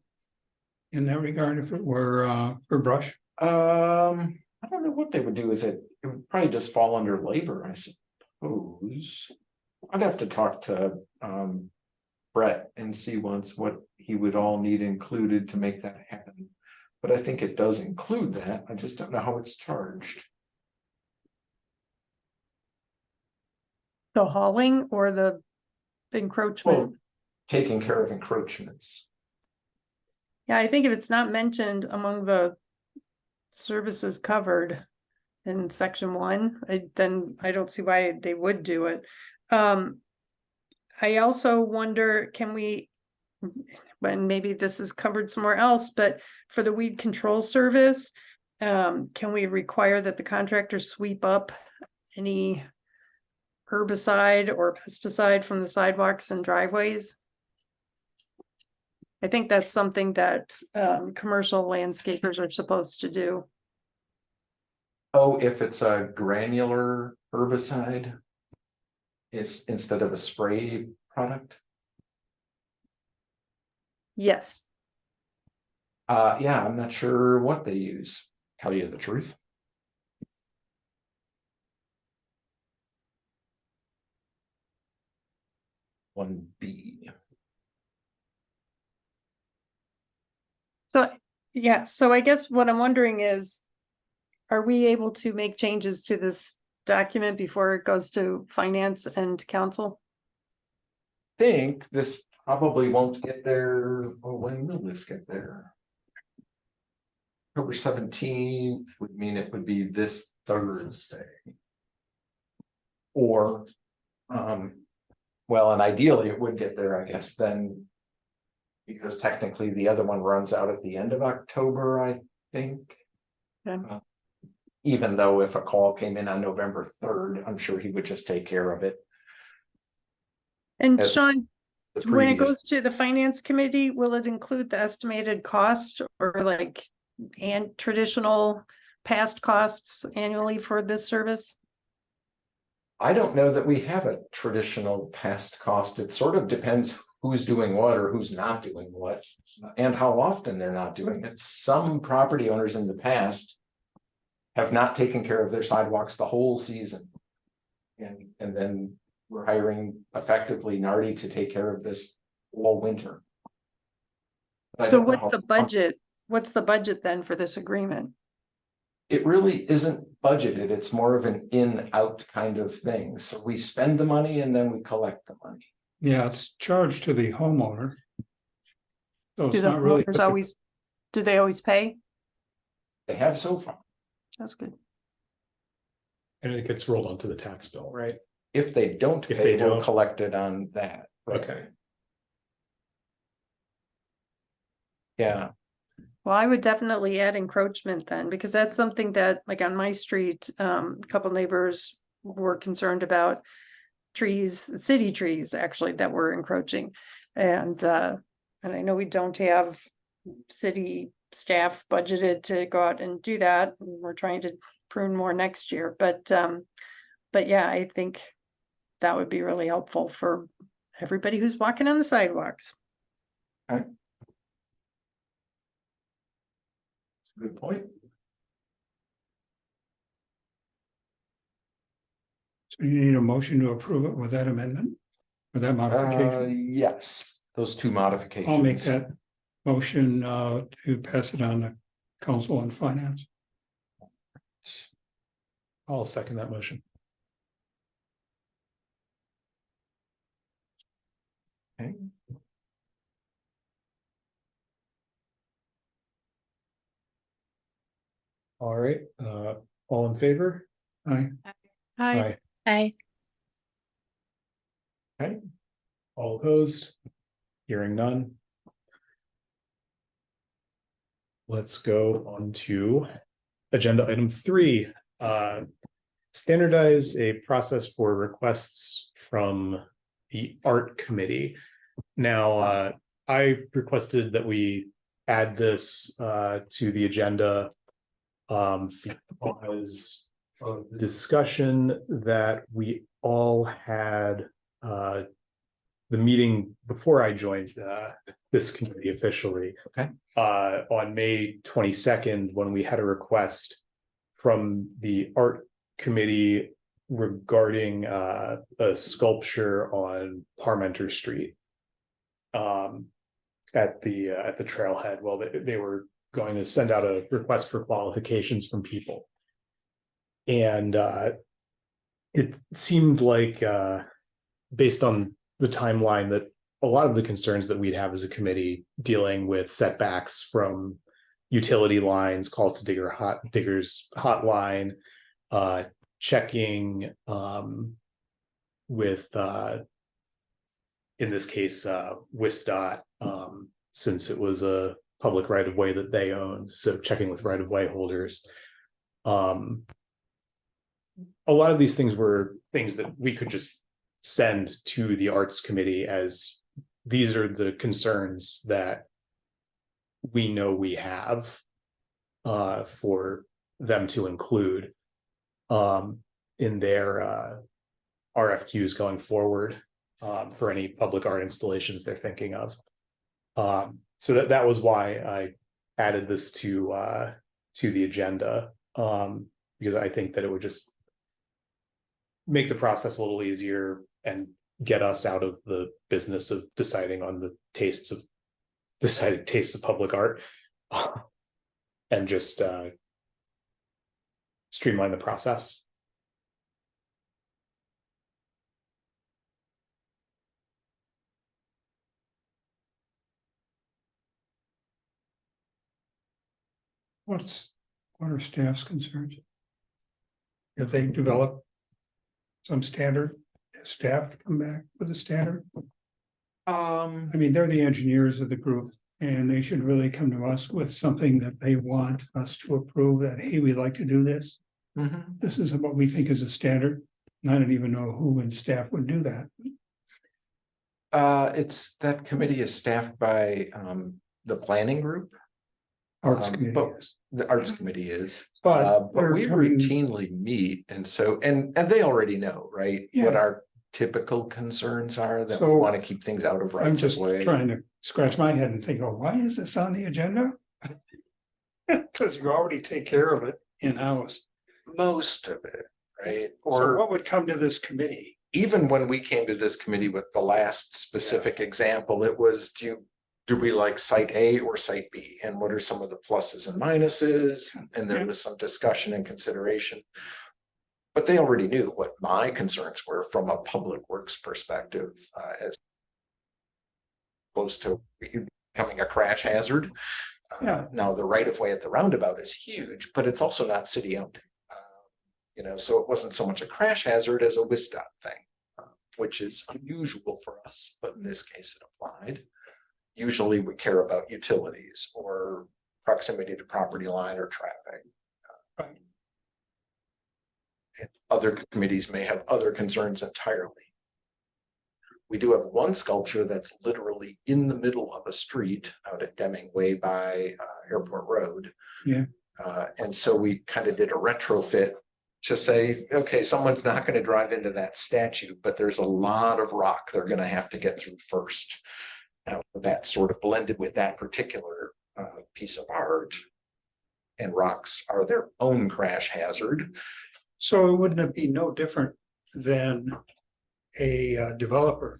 In that regard, if it were for brush? I don't know what they would do with it. It would probably just fall under labor, I suppose. I'd have to talk to Brett and see once what he would all need included to make that happen. But I think it does include that. I just don't know how it's charged. The hauling or the encroachment? Well, taking care of encroachments. Yeah, I think if it's not mentioned among the services covered in section 1, then I don't see why they would do it. I also wonder, can we, when maybe this is covered somewhere else, but for the weed control service, can we require that the contractor sweep up any herbicide or pesticide from the sidewalks and driveways? I think that's something that commercial landscapers are supposed to do. Oh, if it's a granular herbicide, it's instead of a spray product? Yes. Yeah, I'm not sure what they use, tell you the truth. One B. So, yeah, so I guess what I'm wondering is, are we able to make changes to this document before it goes to finance and council? Think this probably won't get there. Oh, when will this get there? October 17th would mean it would be this Thursday. Or, well, and ideally it would get there, I guess, then. Because technically the other one runs out at the end of October, I think. Okay. Even though if a call came in on November 3rd, I'm sure he would just take care of it. And As Sean, the when it previous- goes to the finance committee, will it include the estimated cost or like and traditional past costs annually for this service? I don't know that we have a traditional past cost. It sort of depends who's doing what or who's not doing what, and how often they're not doing it. Some property owners in the past have not taken care of their sidewalks the whole season. And then we're hiring effectively Nardi to take care of this all winter. But I So don't know what's how- the budget? What's the budget then for this agreement? It really isn't budgeted. It's more of an in-out kind of thing. So we spend the money and then we collect the money. Yeah, it's charged to the homeowner. So Do it's the not really. homeowners always, do they always pay? They have so far. That's good. and it gets rolled onto the tax bill, right? If they don't If pay, they we'll don't. collect it on that. Right. Okay. Yeah, Well, I would definitely add encroachment then, because that's something that, like on my street, a couple neighbors were concerned about trees, city trees actually, that were encroaching. And I know we don't have city staff budgeted to go out and do that. We're trying to prune more next year, but yeah, I think that would be really helpful for everybody who's walking on the sidewalks. that's a good point. So you need a motion to approve it with that amendment, with that modification. Yes, those two modifications. I'll make that motion to pass it on to council and finance. I'll second that motion. Okay. All right, all in favor? Aye. Hi, Aye. All opposed? Hearing none. Let's go on to agenda item 3. Standardize a process for requests from the art committee. Now, I requested that we add this to the agenda because of the discussion that we all had the meeting before I joined this committee officially. Okay. On May 22nd, when we had a request from the art committee regarding a sculpture on Parmenter Street. At the trailhead. Well, they were going to send out a request for qualifications from people. And it seemed like based on the timeline that a lot of the concerns that we'd have as a committee dealing with setbacks from utility lines, calls to diggers hotline, checking with in this case WISDOT, since it was a public right of way that they owned, so checking with right of way holders. A lot of these things were things that we could just send to the arts committee as these are the concerns that we know we have for them to include in their RFQs going forward for any public art installations they're thinking of. So that was why I added this to the agenda, because I think that it would just make the process a little easier and get us out of the business of deciding on the tastes of public art and just streamline the process. What are staff's concerns? If they develop some standard, staff come back with a standard. I mean, they're the engineers of the group and they should really come to us with something that they want us to approve that, hey, we'd like to do this. This is what we think is a standard. I don't even know who in staff would do that. It's that committee is staffed by the planning group. Arts committee but is. The arts committee is, But but we they're coming- routinely meet, and so and they already know, right? Yeah. What our typical concerns are, that we So, want to keep things out of I'm rights of just way. trying to scratch my head and think, oh, why is this on the agenda? Because you already take care of it in-house. Most of it, right? So Or what would come to this committee? even when we came to this committee with the last specific example, it was, do we like site A or site B? And what are some of the pluses and minuses? And there was some discussion and consideration. But they already knew what my concerns were from a public works perspective, as close to becoming a crash hazard. Yeah. Now, the right of way at the roundabout is huge, but it's also not city owned. So it wasn't so much a crash hazard as a WISDOT thing, which is unusual for us, but in this case it applied. usually we care about utilities or proximity to property line or traffic. And other committees may have other concerns entirely. We do have one sculpture that's literally in the middle of a street out at Deming Way by Airport Road. Yeah. And so we kind of did a retrofit to say, okay, someone's not going to drive into that statue, but there's a lot of rock they're going to have to get through first. Now that sort of blended with that particular piece of art, and rocks are their own crash hazard. So wouldn't it be no different than a developer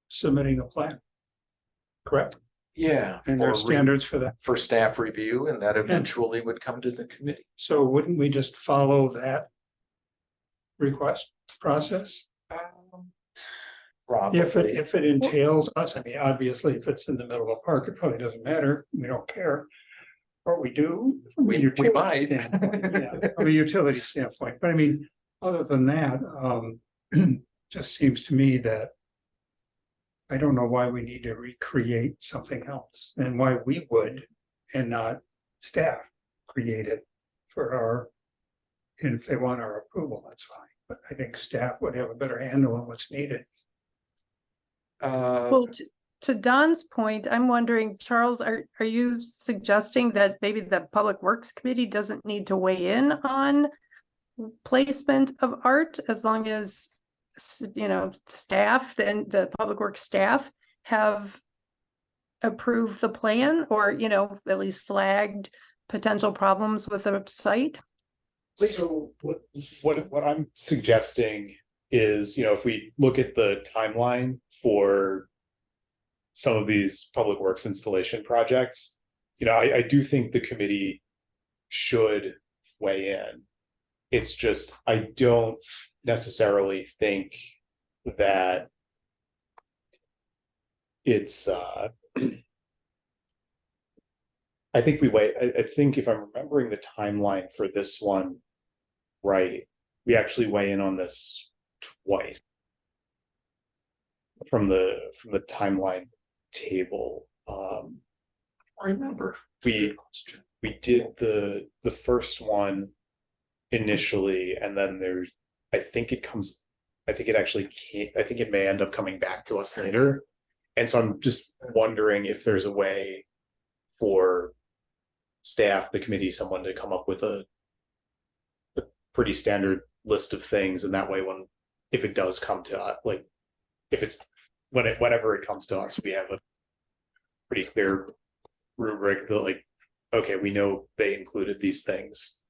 submitting a plan? Correct. Yeah. And there are standards for that. For staff review, and that eventually would come to the committee. So wouldn't we just follow that request process? Probably. If it entails us, I mean, obviously, if it's in the middle of a park, it probably doesn't matter. We don't care. Or we do. from a We utility might. standpoint, yeah, from a utility standpoint, but I mean, other than that, just seems to me that I don't know why we need to recreate something else and why we would and not staff create it for our, and if they want our approval, that's fine. But I think staff would have a better handle on what's needed. Well, to Don's point, I'm wondering, Charles, are you suggesting that maybe the Public Works Committee doesn't need to weigh in on placement of art as long as, you know, staff and the Public Works staff have approved the plan, or, you know, at least flagged potential problems with the site? So what I'm suggesting is, you know, if we look at the timeline for some of these public works installation projects, you know, I do think the committee should weigh in. It's just, I don't necessarily think that it's, I think I think if I'm remembering the timeline for this one right, we actually weigh in on this twice from the timeline table. I remember. We did the first one initially, and then there's, I think it may end up coming back to us later. And so I'm just wondering if there's a way for staff, the committee, someone to come up with a pretty standard list of things, and that way if it does come to us, like if it's whenever it comes to us, we have a pretty clear rubric that, like, okay, we know they included these things.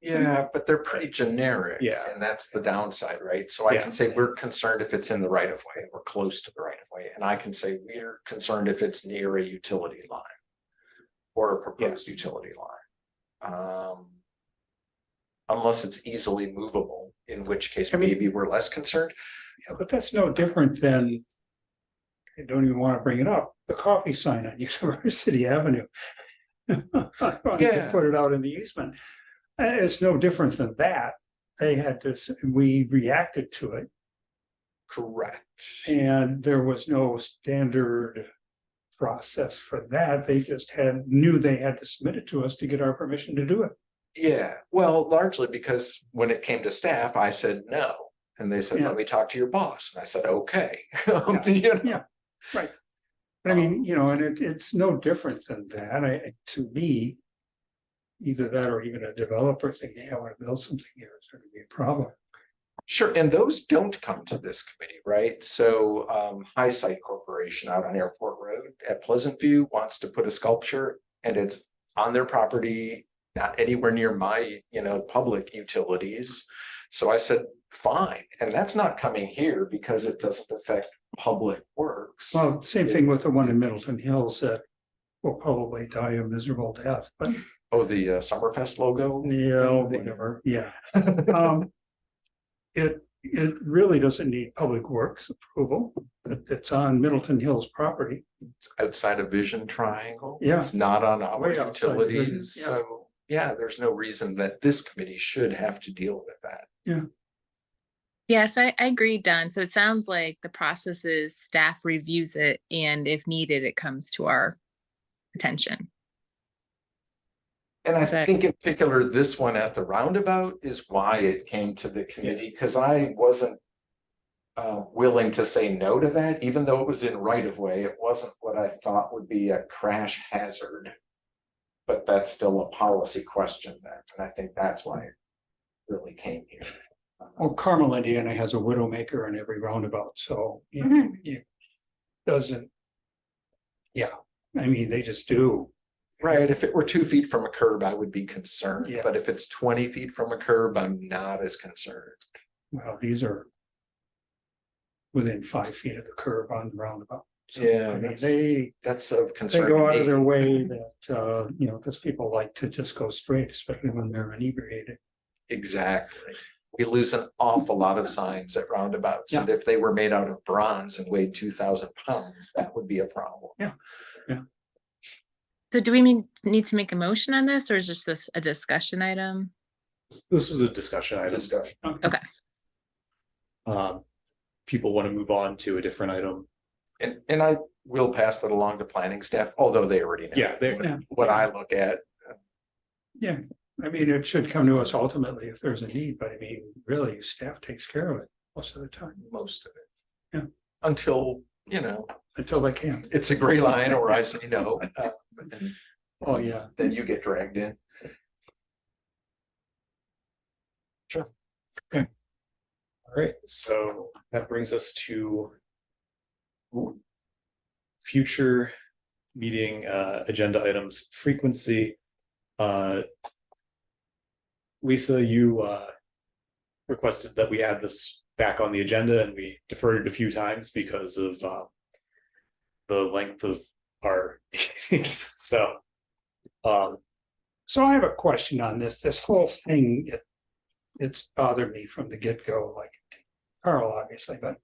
Yeah, but they're pretty generic. Yeah. And that's the downside, right? So I Yeah. can say we're concerned if it's in the right of way or close to the right of way. And I can say we're concerned if it's near a utility line or a proposed utility line. Unless it's easily movable, in which case maybe we're less concerned. Yeah, but that's no different than, I don't even want to bring it up, the coffee sign on University Avenue. Yeah. Put it out in the easement. It's no different than that. They had to, we reacted to it, Correct. and there was no standard process for that. They just knew they had to submit it to us to get our permission to do it. Yeah, well, largely because when it came to staff, I said no. And they said, Yeah. let me talk to your boss. And I said, okay. Yeah. You know? Yeah, right. But I mean, you know, and it's no different than that. To me, either that or even a developer thinking, I want to build something here, it's going to be a problem. Sure, and those don't come to this committee, right? So High Site Corporation out on Airport Road at Pleasant View wants to put a sculpture, and it's on their property, not anywhere near my, public utilities. So I said, fine, and that's not coming here because it doesn't affect public works. Well, same thing with the one in Middleton Hills that will probably die a miserable death, but Oh, the Summerfest logo? yeah, thing? whatever, yeah. It really doesn't need Public Works approval. It's on Middleton Hills property. It's outside of Vision Triangle. Yeah. It's not on our Way outside of Vision, utilities, yeah. so yeah, there's no reason that this committee should have to deal with that. Yes, I agree, Don. So it sounds like the process is staff reviews it and if needed, it comes to our attention. And I Is that- think in particular, this one at the roundabout is why it came to the committee, because I wasn't willing to say no to that, even though it was in right of way. It wasn't what I thought would be a crash hazard. But that's still a policy question then, and I think that's why it really came here. Well, Carmel, Indiana has a widowmaker in every roundabout, so it doesn't. Yeah, I mean, they just do. Right, if it were 2 feet from a curb, I would be concerned, Yeah. but if it's 20 feet from a curb, I'm not as concerned. Well, these are within 5 feet of the curb on the roundabout. So, Yeah, I mean, that's- That's of they concern. go to out of me. their way that, because people like to just go straight, especially when they're inebriated. Exactly. We lose an awful lot of signs at roundabouts, and if they were made out of bronze and weighed 2,000 pounds, that would be a problem. So do we need to make a motion on this or is just this a discussion item? This was a discussion item. Discussion. Okay. People want to move on to a different item. And I will pass that along to planning staff, although they already know. Yeah, they- What I look at, Yeah, I mean, it should come to us ultimately if there's a need, but I mean, really, staff takes care of it most of the time, most of it. Yeah. Until, until they can. it's a gray line or I say no. Oh, yeah. Then you get dragged in. All right, so that brings us to future meeting agenda items frequency. Lisa, you requested that we add this back on the agenda and we deferred it a few times because of the length of our meetings. So So I have a question on this. This whole thing, it's bothered me from the get-go, like Carl, obviously, but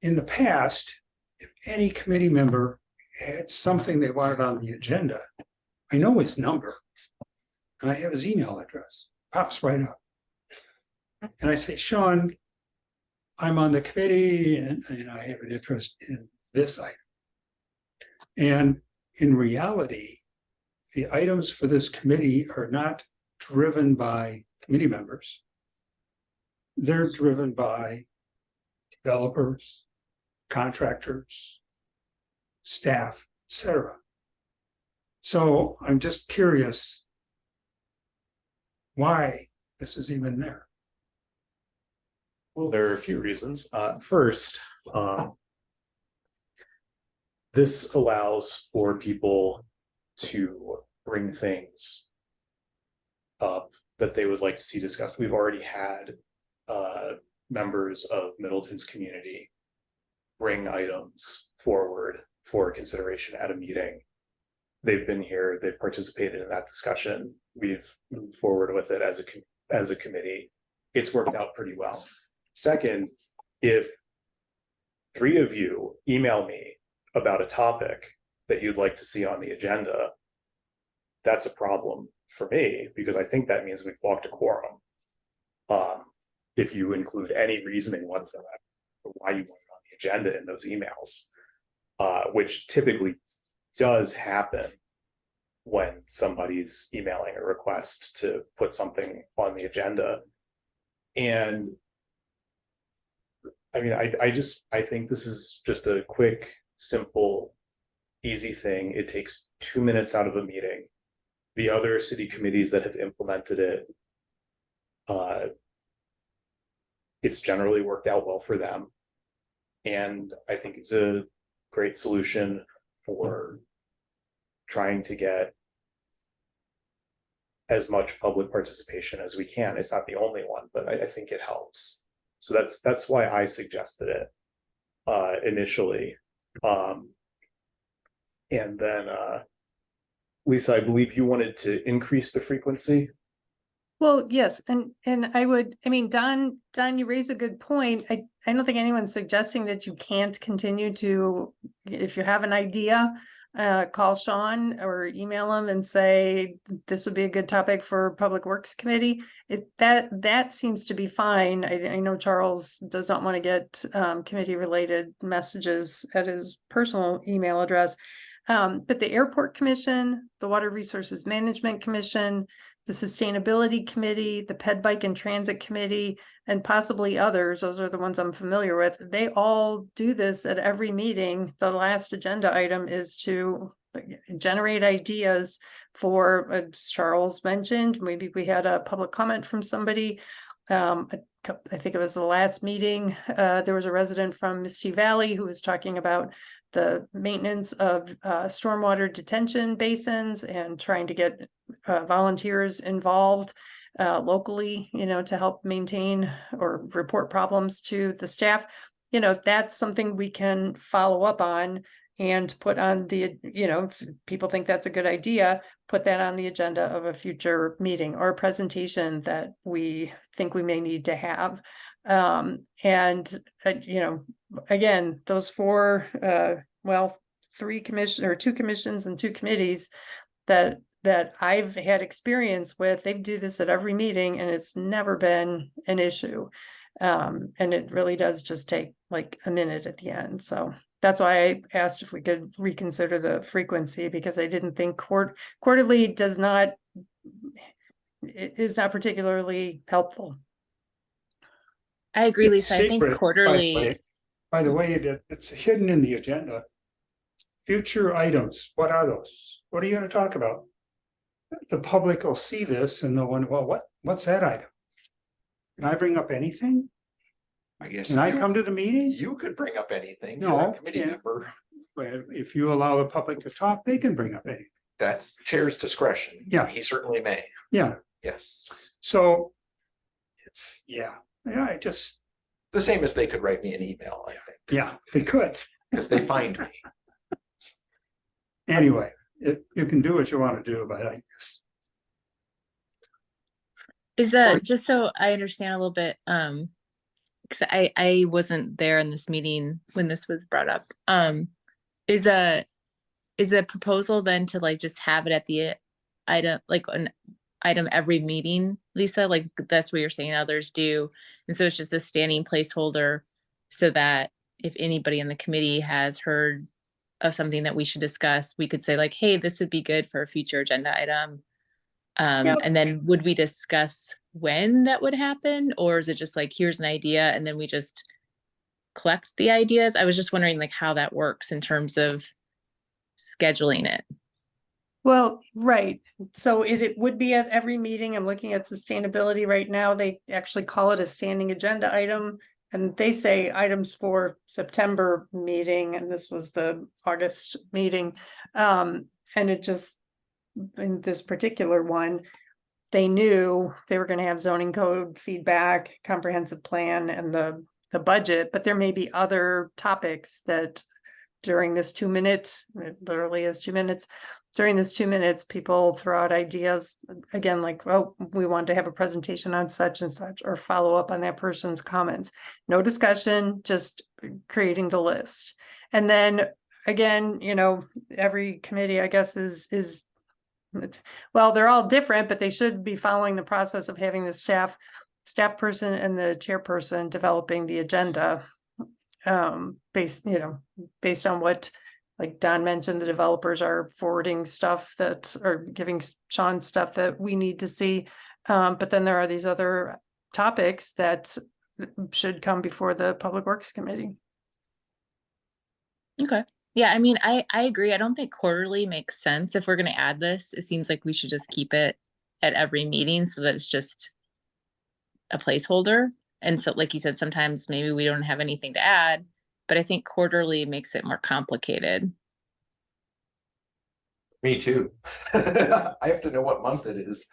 in the past, if any committee member had something they wanted on the agenda, I know his number and I have his email address, pops right up. And I say, Sean, I'm on the committee and I have an interest in this item. And in reality, the items for this committee are not driven by committee members. They're driven by developers, contractors, staff, etc. So I'm just curious why this is even there. well, there are a few reasons. First, this allows for people to bring things up that they would like to see discussed. We've already had members of Middleton's community bring items forward for consideration at a meeting. They've been here, they've participated in that discussion. We've moved forward with it as a committee. It's worked out pretty well. Second, if 3 of you email me about a topic that you'd like to see on the agenda, that's a problem for me because I think that means we've walked a quorum. If you include any reasoning whatsoever for why you want it on the agenda in those emails, which typically does happen when somebody's emailing a request to put something on the agenda. And I mean, I think this is just a quick, simple, easy thing. It takes 2 minutes out of a meeting. The other city committees that have implemented it, it's generally worked out well for them. And I think it's a great solution for trying to get as much public participation as we can. It's not the only one, but I think it helps. So that's why I suggested it initially. And then Lisa, I believe you wanted to increase the frequency. Well, yes, and I mean, Don, you raise a good point. I don't think anyone's suggesting that you can't continue to, if you have an idea, call Sean or email him and say, this would be a good topic for Public Works Committee. That seems to be fine. I know Charles does not want to get committee related messages at his personal email address. But the Airport Commission, the Water Resources Management Commission, the Sustainability Committee, the Ped Bike and Transit Committee, and possibly others, those are the ones I'm familiar with, they all do this at every meeting. The last agenda item is to generate ideas for, as Charles mentioned, maybe we had a public comment from somebody. I think it was the last meeting, there was a resident from Misty Valley who was talking about the maintenance of stormwater detention basins and trying to get volunteers involved locally, to help maintain or report problems to the staff. That's something we can follow up on and put on the, if people think that's a good idea, put that on the agenda of a future meeting or a presentation that we think we may need to have. Again, those four, two commissions and two committees that I've had experience with, they do this at every meeting and it's never been an issue. And it really does just take like a minute at the end. So that's why I asked if we could reconsider the frequency, because I didn't think quarterly is not particularly helpful. I agree, It's Lisa. I think secret, by the quarterly, way. By the way, that it's hidden in the agenda. Future items, what are those? What are you gonna talk about? The public will see this and they'll wonder, well, what's that item? Can I bring up anything? I guess. Can I come to the meeting? You could bring up anything. No, You're a committee can't. member. Well, if you allow the public to talk, they can bring up anything. That's chair's discretion. Yeah. He certainly may. Yeah, Yes. so it's, I just, The same as they could write me an email, I think, yeah, they could. because they find me. Anyway, you can do what you want to do, but I guess. is that just so I understand a little bit, because I wasn't there in this meeting when this was brought up. Is a proposal then to like just have it at the item, like an item every meeting, Lisa? Like that's what you're saying others do. And so it's just a standing placeholder so that if anybody in the committee has heard of something that we should discuss, we could say like, hey, this would be good for a future agenda item. Yep. And then would we discuss when that would happen? Or is it just like, here's an idea and then we just collect the ideas? I was just wondering like how that works in terms of scheduling it. Well, right. So it would be at every meeting. I'm looking at sustainability right now. They actually call it a standing agenda item. And they say items for September meeting, and this was the August meeting. And it just, in this particular one, they knew they were going to have zoning code feedback, comprehensive plan, and the budget, but there may be other topics that during this 2 minute, it literally is 2 minutes, during this 2 minutes, people throw out ideas again, like, oh, we want to have a presentation on such and such, or follow up on that person's comments. No discussion, just creating the list. And then again, every committee, I guess, is well, they're all different, but they should be following the process of having the staff person and the chairperson developing the agenda based on what, like Don mentioned, the developers are forwarding stuff that are giving Sean stuff that we need to see. But then there are these other topics that should come before the Public Works Committee. Okay. Yeah, I mean, I agree. I don't think quarterly makes sense. If we're going to add this, it seems like we should just keep it at every meeting so that it's just a placeholder. And so, like you said, sometimes maybe we don't have anything to add, but I think quarterly makes it more complicated. Me too. I have to know what month it is.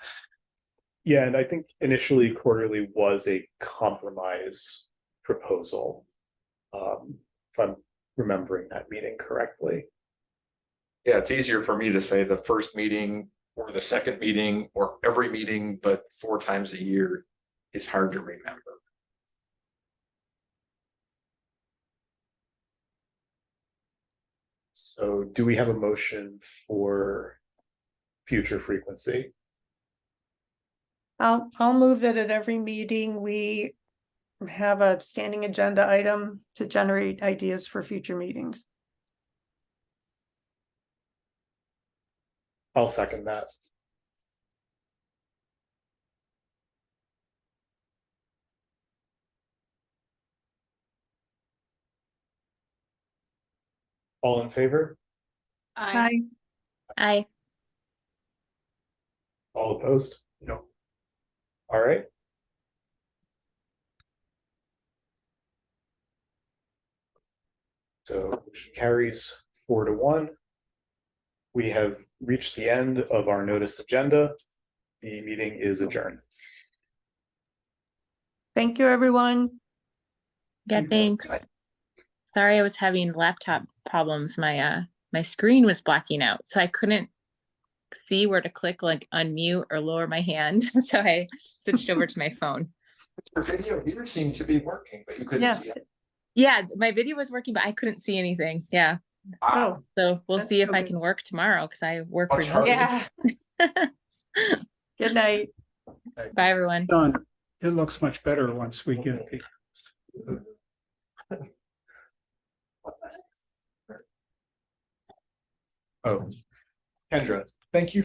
Yeah, and I think initially quarterly was a compromise proposal. If I'm remembering that meeting correctly. Yeah, it's easier for me to say the first meeting or the second meeting or every meeting, but 4 times a year is hard to remember. So do we have a motion for future frequency? I'll move that at every meeting, we have a standing agenda item to generate ideas for future meetings. I'll second that. All in favor? I, I, All opposed? No. All right. So motion carries 4-1. We have reached the end of our noticed agenda. The meeting is adjourned. Thank you, everyone. yeah, thanks. Sorry, I was having laptop problems. My screen was blacking out, so I couldn't see where to click like unmute or lower my hand. So I switched over to my phone. Your video here seemed to be working, but you couldn't Yeah. see it. Yeah, my video was working, but I couldn't see anything. Yeah. Ah, Oh, So we'll That's see if so I good. can work tomorrow because I work Much harder. remotely. yeah. good night. Bye, everyone. Done. It looks much better once we get it. Oh, Kendra, thank you